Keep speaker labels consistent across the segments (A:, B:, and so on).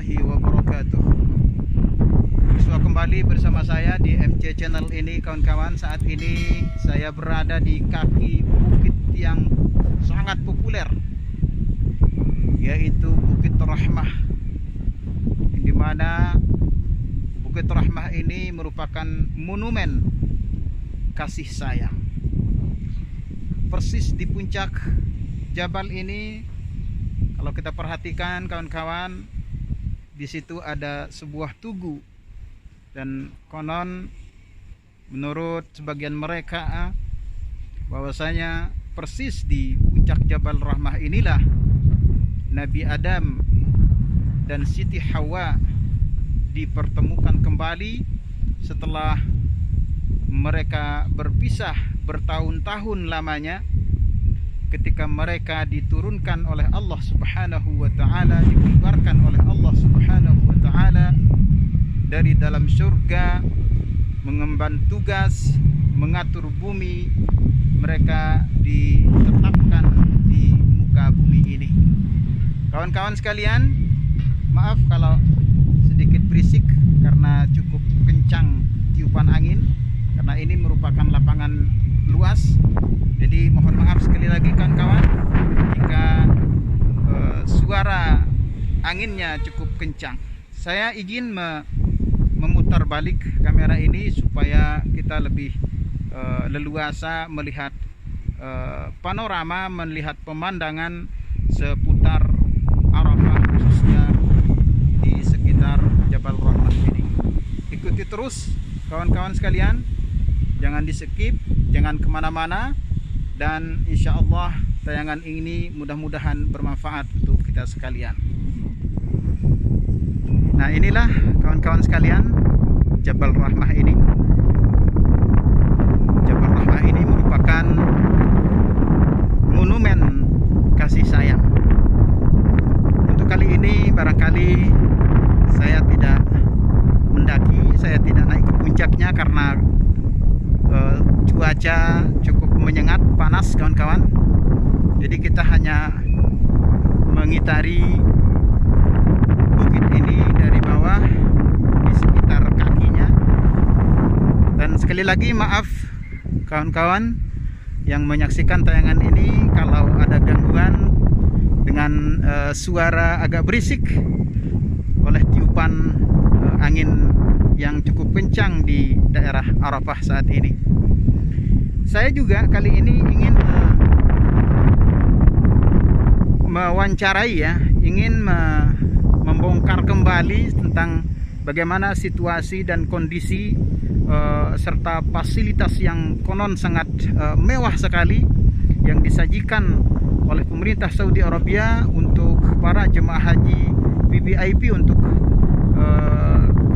A: warahmatullahi wabarakatuh. Berjumpa kembali bersama saya di MC Channel ini, kawan-kawan. Saat ini saya berada di kaki bukit yang sangat populer, yaitu Bukit Rahmah, di mana Bukit Rahmah ini merupakan monumen kasih sayang. Persis di puncak jabal ini, kalau kita perhatikan, kawan-kawan, di situ ada sebuah tugu, dan konon menurut sebagian mereka bahwasanya persis di puncak Jabal Rahmah inilah Nabi Adam dan Siti Hawa dipertemukan kembali setelah mereka berpisah bertahun-tahun lamanya, ketika mereka diturunkan oleh Allah Subhanahu wa taala, dikeluarkan oleh Allah Subhanahu wa taala dari dalam surga, mengemban tugas mengatur bumi. Mereka ditetapkan di muka bumi ini. Kawan-kawan sekalian, maaf kalau sedikit berisik karena cukup kencang tiupan angin, karena ini merupakan lapangan luas. Jadi mohon maaf sekali lagi, kawan-kawan, jika suara anginnya cukup kencang. Saya izin memutar balik kamera ini supaya kita lebih leluasa melihat panorama, melihat pemandangan seputar Arafah, khususnya di sekitar Jabal Rahmah ini. Ikuti terus, kawan-kawan sekalian, jangan di skip, jangan kemana-mana, dan insya Allah tayangan ini mudah-mudahan bermanfaat untuk kita sekalian. Nah, inilah kawan-kawan sekalian Jabal Rahmah ini. Jabal Rahmah ini merupakan monumen kasih sayang. Untuk kali ini barangkali saya tidak mendaki, saya tidak naik ke puncaknya karena cuaca cukup menyengat, panas, kawan-kawan. Jadi kita hanya mengitari bukit ini dari bawah di sekitar kakinya. Dan sekali lagi maaf kawan-kawan yang menyaksikan tayangan ini kalau ada gangguan dengan suara agak berisik oleh tiupan angin yang cukup kencang di daerah Arafah saat ini. Saya juga kali ini ingin mewawancarai, ingin membongkar kembali tentang bagaimana situasi dan kondisi serta fasilitas yang konon sangat mewah sekali yang disajikan oleh pemerintah Saudi Arabia untuk para jemaah haji VVIP untuk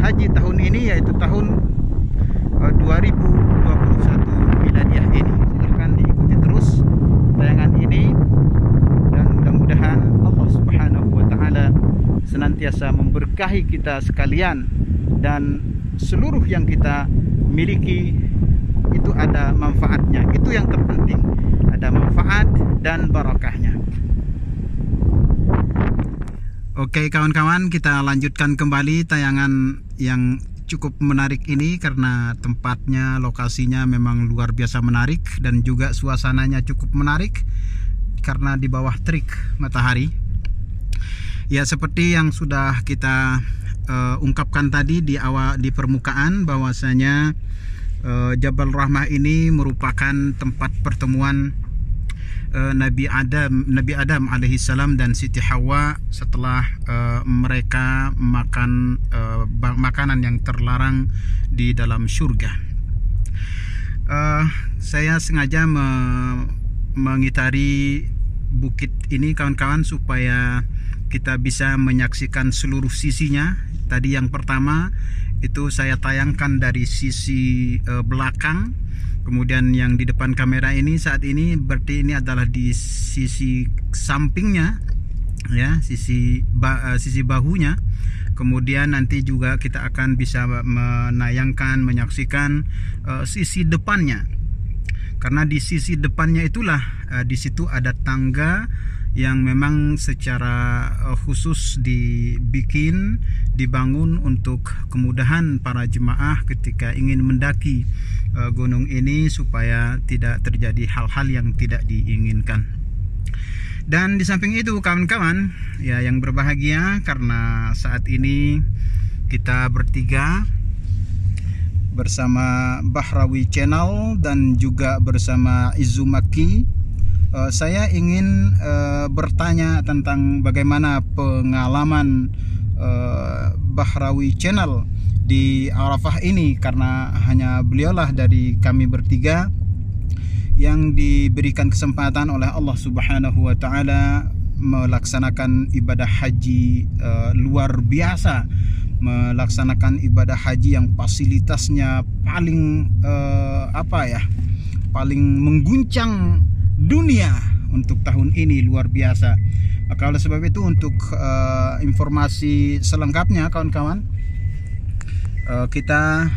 A: haji tahun ini, yaitu tahun 2021 miladiah ini. Silahkan diikuti terus tayangan ini, dan mudah-mudahan Allah Subhanahu wa taala senantiasa memberkahi kita sekalian, dan seluruh yang kita miliki itu ada manfaatnya. Itu yang terpenting, ada manfaat dan barakahnya. Oke kawan-kawan, kita lanjutkan kembali tayangan yang cukup menarik ini karena tempatnya, lokasinya memang luar biasa menarik, dan juga suasananya cukup menarik karena di bawah terik matahari. Ya, seperti yang sudah kita ungkapkan tadi di awal, di permukaan, bahwasanya Jabal Rahmah ini merupakan tempat pertemuan Nabi Adam alaihissalam dan Siti Hawa setelah mereka makan makanan yang terlarang di dalam surga. Saya sengaja mengitari bukit ini, kawan-kawan, supaya kita bisa menyaksikan seluruh sisinya. Tadi yang pertama itu saya tayangkan dari sisi belakang, kemudian yang di depan kamera ini saat ini berarti ini adalah di sisi sampingnya, ya, sisi bahunya. Kemudian nanti juga kita akan bisa menayangkan, menyaksikan sisi depannya, karena di sisi depannya itulah di situ ada tangga yang memang secara khusus dibangun untuk kemudahan para jemaah ketika ingin mendaki gunung ini supaya tidak terjadi hal-hal yang tidak diinginkan. Dan di samping itu kawan-kawan ya yang berbahagia, karena saat ini kita bertiga bersama Bahrawi Channel dan juga bersama Izumaki, saya ingin bertanya tentang bagaimana pengalaman Bahrawi Channel di Arafah ini, karena hanya beliaulah dari kami bertiga yang diberikan kesempatan oleh Allah Subhanahu wa taala melaksanakan ibadah haji luar biasa, melaksanakan ibadah haji yang fasilitasnya paling paling mengguncang dunia untuk tahun ini, luar biasa. Maka oleh sebab itu, untuk informasi selengkapnya kawan-kawan, kita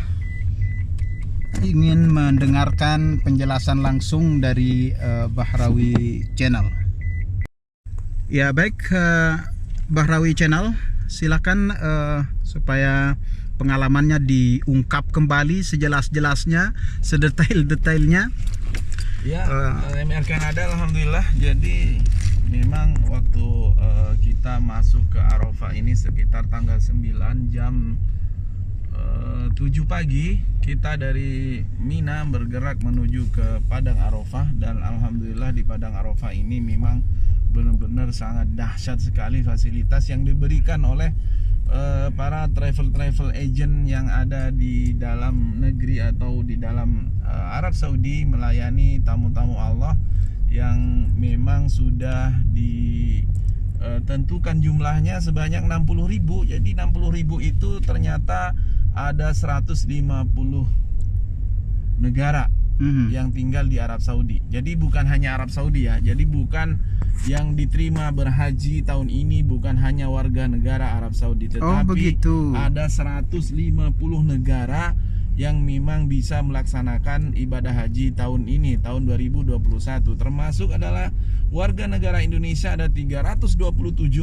A: ingin mendengarkan penjelasan langsung dari Bahrawi Channel. Ya baik, Bahrawi Channel, silakan supaya pengalamannya diungkap kembali sejelas-jelasnya, sedetail-detailnya.
B: Ya, MR Kanada alhamdulillah. Jadi memang waktu kita masuk ke Arafah ini sekitar tanggal 9 jam 7 pagi, kita dari Mina bergerak menuju ke Padang Arafah. Dan alhamdulillah di Padang Arafah ini memang benar-benar sangat dahsyat sekali fasilitas yang diberikan oleh para travel agent yang ada di dalam negeri atau di dalam Arab Saudi, melayani tamu-tamu Allah yang memang sudah ditentukan jumlahnya sebanyak 60.000. Jadi 60.000 itu ternyata ada 150 negara yang tinggal di Arab Saudi. Jadi bukan hanya Arab Saudi ya. Jadi bukan yang diterima berhaji tahun ini bukan hanya warga negara Arab Saudi, tetapi ada 150 negara yang memang bisa melaksanakan ibadah haji tahun ini, tahun 2021. Termasuk adalah warga negara Indonesia, ada 327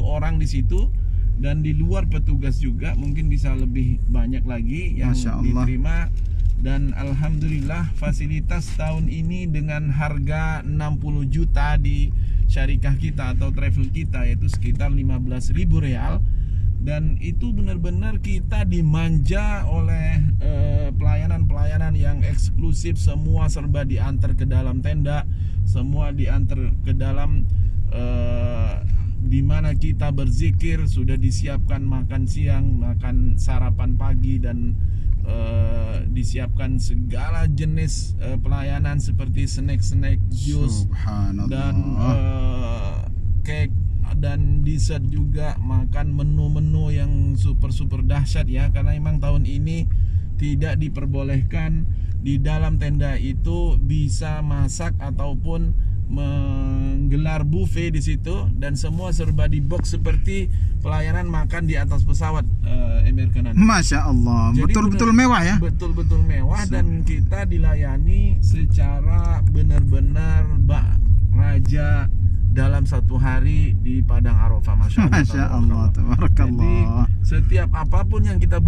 B: orang di situ. Dan di luar petugas juga mungkin bisa lebih banyak lagi yang diterima. Dan alhamdulillah fasilitas tahun ini dengan harga 60 juta di syarikah kita atau travel kita, yaitu sekitar 15.000 real. Dan itu benar-benar kita dimanja oleh pelayanan-pelayanan yang eksklusif. Semua serba diantar ke dalam tenda, semua diantar ke dalam di mana kita berzikir, sudah disiapkan makan siang, makan sarapan pagi, dan disiapkan segala jenis pelayanan seperti snack jus dan cake dan dessert juga, makan menu-menu yang super dahsyat ya, karena memang tahun ini tidak diperbolehkan di dalam tenda itu bisa masak ataupun menggelar buffet di situ, dan semua serba di box seperti pelayanan makan di atas pesawat.
A: Masya Allah, betul-betul mewah ya.
B: Betul-betul mewah, dan kita dilayani secara benar-benar raja dalam satu hari di Padang Arafah. Masya Allah, tabarakallah. Jadi setiap apapun yang kita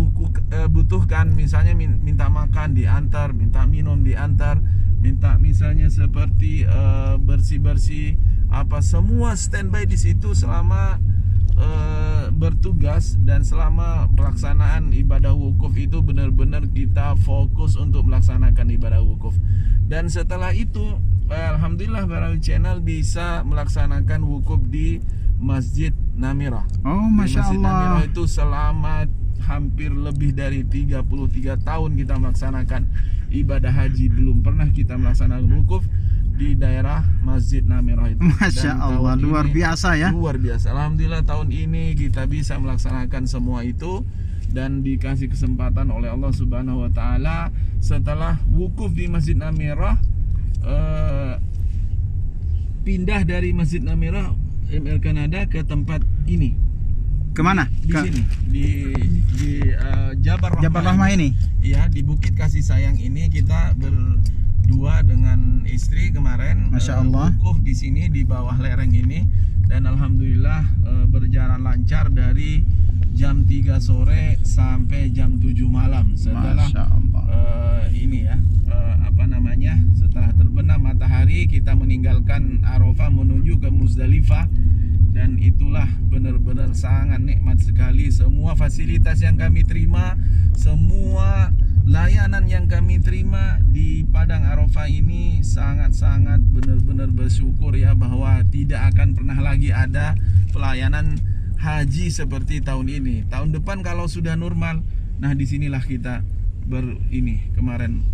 B: butuhkan, misalnya minta makan diantar, minta minum diantar, minta misalnya seperti bersih-bersih apa, semua standby di situ selama bertugas. Dan selama pelaksanaan ibadah wukuf itu benar-benar kita fokus untuk melaksanakan ibadah wukuf. Dan setelah itu alhamdulillah Bahrawi Channel bisa melaksanakan wukuf di Masjid Namirah.
A: Oh, Masya Allah.
B: Masjid Namirah itu selama hampir lebih dari 33 tahun kita melaksanakan ibadah haji, belum pernah kita melaksanakan wukuf di daerah Masjid Namirah itu.
A: Masya Allah, luar biasa ya.
B: Luar biasa. Alhamdulillah tahun ini kita bisa melaksanakan semua itu dan dikasih kesempatan oleh Allah Subhanahu wa taala. Setelah wukuf di Masjid Namirah, pindah dari Masjid Namirah MR Kanada ke tempat ini.
A: Kemana?
B: Di sini di Jabal
A: Rahmah ini.
B: Iya, di Bukit Kasih Sayang ini kita berdua dengan istri kemarin
A: Masya Allah.
B: wukuf di sini di bawah lereng ini. dan alhamdulillah berjalan lancar dari jam 3 sore sampai jam 7 malam setelah setelah terbenam matahari kita meninggalkan Arafah menuju ke Muzdalifah, dan itulah benar-benar sangat nikmat sekali. Semua fasilitas yang kami terima, semua layanan yang kami terima di Padang Arafah ini sangat-sangat benar-benar bersyukur ya, bahwa tidak akan pernah lagi ada pelayanan haji seperti tahun ini. Tahun depan kalau sudah normal, nah disinilah kita kemarin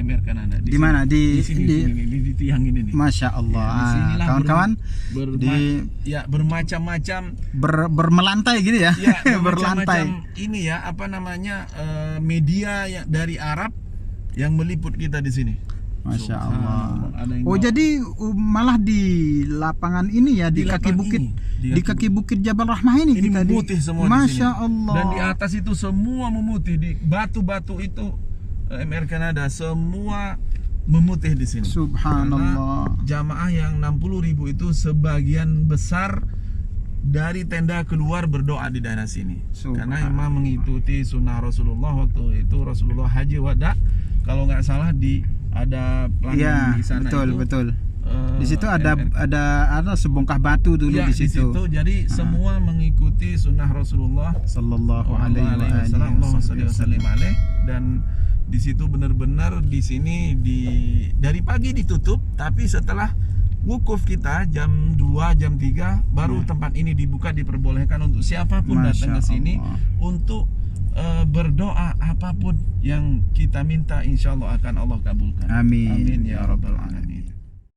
B: MR Kanada
A: di mana di
B: tiang ini nih.
A: Masya Allah, ya, kawan-kawan
B: bermacam-macam
A: bermelantai gitu ya,
B: berlantai ini ya media dari Arab yang meliput kita di sini.
A: Masya Allah. Oh jadi malah di lapangan ini ya, di kaki bukit, di kaki bukit Jabal Rahmah ini kita
B: memutih semua.
A: Masya Allah.
B: Dan di atas itu semua memutih, di batu-batu itu MR Kanada semua memutih di sini.
A: Subhanallah.
B: Karena jamaah yang 60.000 itu sebagian besar dari tenda keluar berdoa di daerah sini. Karena memang mengikuti sunnah Rasulullah. Waktu itu Rasulullah haji wada, kalau nggak salah ada pelanggan di sana.
A: Betul. Di situ ada sebongkah batu dulu di situ.
B: Jadi semua mengikuti sunnah Rasulullah
A: sallallahu alaihi wasallam.
B: Dan di situ benar-benar di sini dari pagi ditutup, tapi setelah wukuf kita jam 2 jam 3 baru tempat ini dibuka, diperbolehkan untuk siapapun datang ke sini untuk berdoa apapun yang kita minta, insya Allah akan Allah kabulkan.
A: Amin
B: ya rabbal alamin.